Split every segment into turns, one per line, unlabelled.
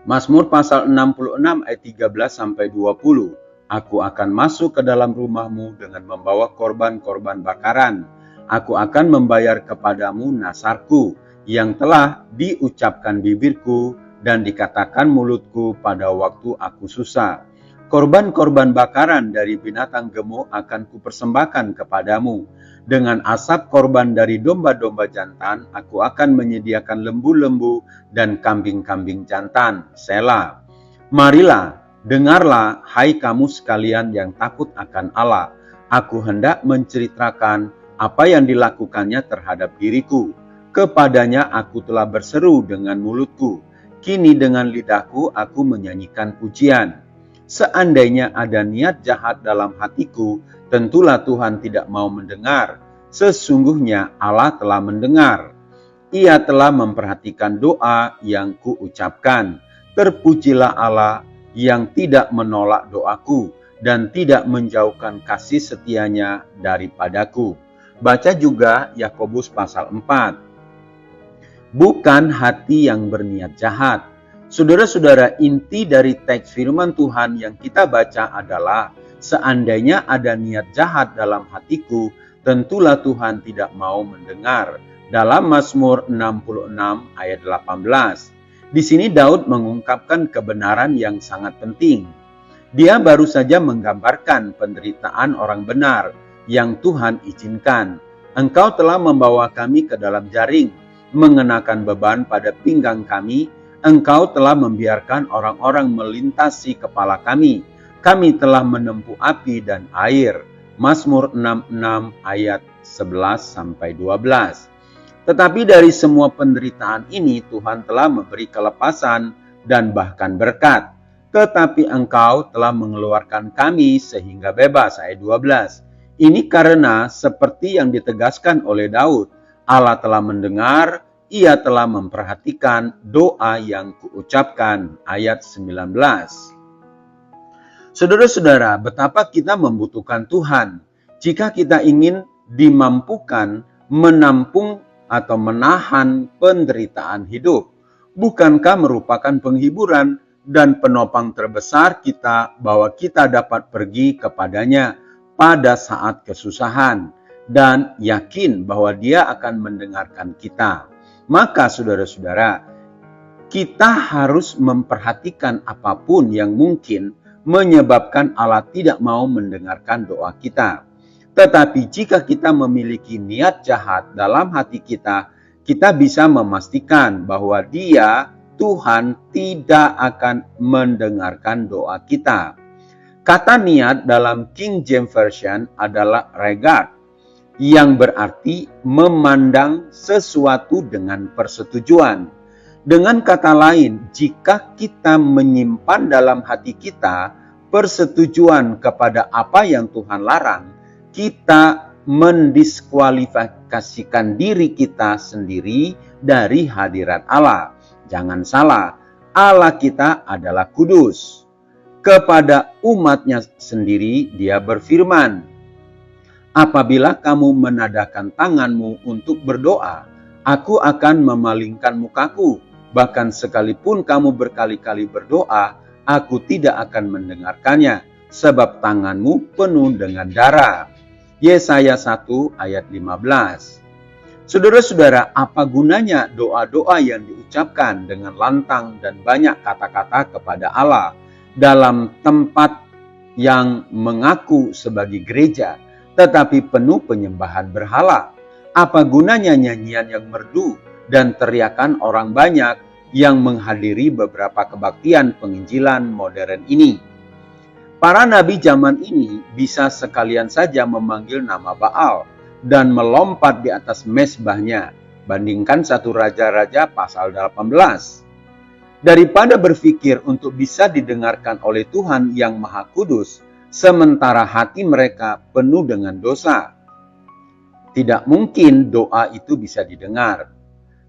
Mazmur pasal 66 ayat 13 sampai 20. Aku akan masuk ke dalam rumahmu dengan membawa korban-korban bakaran. Aku akan membayar kepadamu nasarku yang telah diucapkan bibirku dan dikatakan mulutku pada waktu aku susah. Korban-korban bakaran dari binatang gemuk akan kupersembahkan kepadamu. Dengan asap korban dari domba-domba jantan, aku akan menyediakan lembu-lembu dan kambing-kambing jantan. Selah. Marilah, dengarlah, hai kamu sekalian yang takut akan Allah. Aku hendak menceritakan apa yang dilakukannya terhadap diriku. Kepadanya aku telah berseru dengan mulutku. Kini dengan lidahku aku menyanyikan pujian. Seandainya ada niat jahat dalam hatiku, tentulah Tuhan tidak mau mendengar. Sesungguhnya Allah telah mendengar. Ia telah memperhatikan doa yang kuucapkan. Terpujilah Allah yang tidak menolak doaku dan tidak menjauhkan kasih setianya daripadaku. Baca juga Yakobus pasal 4. Bukan hati yang berniat jahat. Saudara-saudara, inti dari teks firman Tuhan yang kita baca adalah seandainya ada niat jahat dalam hatiku, tentulah Tuhan tidak mau mendengar. Dalam Mazmur 66 ayat 18. Di sini Daud mengungkapkan kebenaran yang sangat penting. Dia baru saja menggambarkan penderitaan orang benar yang Tuhan izinkan. Engkau telah membawa kami ke dalam jaring, mengenakan beban pada pinggang kami. Engkau telah membiarkan orang-orang melintasi kepala kami. Kami telah menempuh api dan air. Mazmur 66 ayat 11 sampai 12. Tetapi dari semua penderitaan ini Tuhan telah memberi kelepasan dan bahkan berkat. Tetapi engkau telah mengeluarkan kami sehingga bebas. Ayat 12. Ini karena seperti yang ditegaskan oleh Daud, Allah telah mendengar, Ia telah memperhatikan doa yang kuucapkan. Ayat 19. Saudara-saudara, betapa kita membutuhkan Tuhan jika kita ingin dimampukan menampung atau menahan penderitaan hidup. Bukankah merupakan penghiburan dan penopang terbesar kita bahwa kita dapat pergi kepadanya pada saat kesusahan dan yakin bahwa Dia akan mendengarkan kita. Maka saudara-saudara, kita harus memperhatikan apapun yang mungkin menyebabkan Allah tidak mau mendengarkan doa kita. Tetapi jika kita memiliki niat jahat dalam hati kita, kita bisa memastikan bahwa Dia, Tuhan, tidak akan mendengarkan doa kita. Kata niat dalam King James Version adalah regard, yang berarti memandang sesuatu dengan persetujuan. Dengan kata lain, jika kita menyimpan dalam hati kita persetujuan kepada apa yang Tuhan larang, kita mendiskualifikasikan diri kita sendiri dari hadirat Allah. Jangan salah, Allah kita adalah kudus. Kepada umatnya sendiri Dia berfirman, apabila kamu menadahkan tanganmu untuk berdoa, aku akan memalingkan mukaku. Bahkan sekalipun kamu berkali-kali berdoa, aku tidak akan mendengarkannya, sebab tanganmu penuh dengan darah. Yesaya 1 ayat 15. Saudara-saudara, apa gunanya doa-doa yang diucapkan dengan lantang dan banyak kata-kata kepada Allah dalam tempat yang mengaku sebagai gereja, tetapi penuh penyembahan berhala? Apa gunanya nyanyian yang merdu dan teriakan orang banyak yang menghadiri beberapa kebaktian penginjilan modern ini? Para nabi zaman ini bisa sekalian saja memanggil nama Baal dan melompat di atas mezbahnya. Bandingkan 1 Raja-Raja pasal 18. Daripada berpikir untuk bisa didengarkan oleh Tuhan yang Maha Kudus, sementara hati mereka penuh dengan dosa, tidak mungkin doa itu bisa didengar.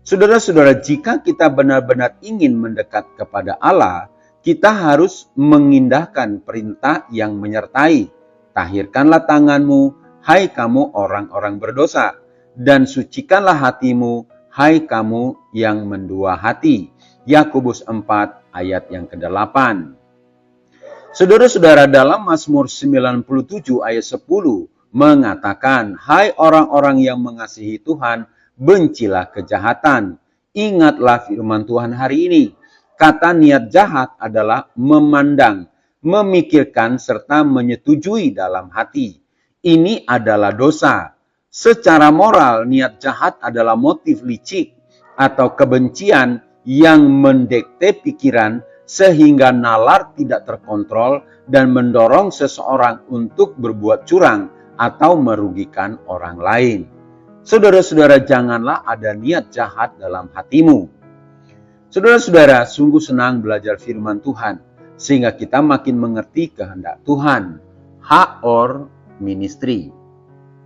Saudara-saudara, jika kita benar-benar ingin mendekat kepada Allah, kita harus mengindahkan perintah yang menyertai. Tahirkanlah tanganmu, hai kamu orang-orang berdosa, dan sucikanlah hatimu, hai kamu yang mendua hati. Yakobus 4 ayat yang ke-8. Saudara-saudara, dalam Mazmur 97 ayat 10 mengatakan, "Hai orang-orang yang mengasihi Tuhan, bencilah kejahatan." Ingatlah firman Tuhan hari ini. Kata niat jahat adalah memandang, memikirkan, serta menyetujui dalam hati. Ini adalah dosa. Secara moral, niat jahat adalah motif licik atau kebencian yang mendikte pikiran sehingga nalar tidak terkontrol dan mendorong seseorang untuk berbuat curang atau merugikan orang lain. Saudara-saudara, janganlah ada niat jahat dalam hatimu. Saudara-saudara, sungguh senang belajar firman Tuhan, sehingga kita makin mengerti kehendak Tuhan. HOR Ministry.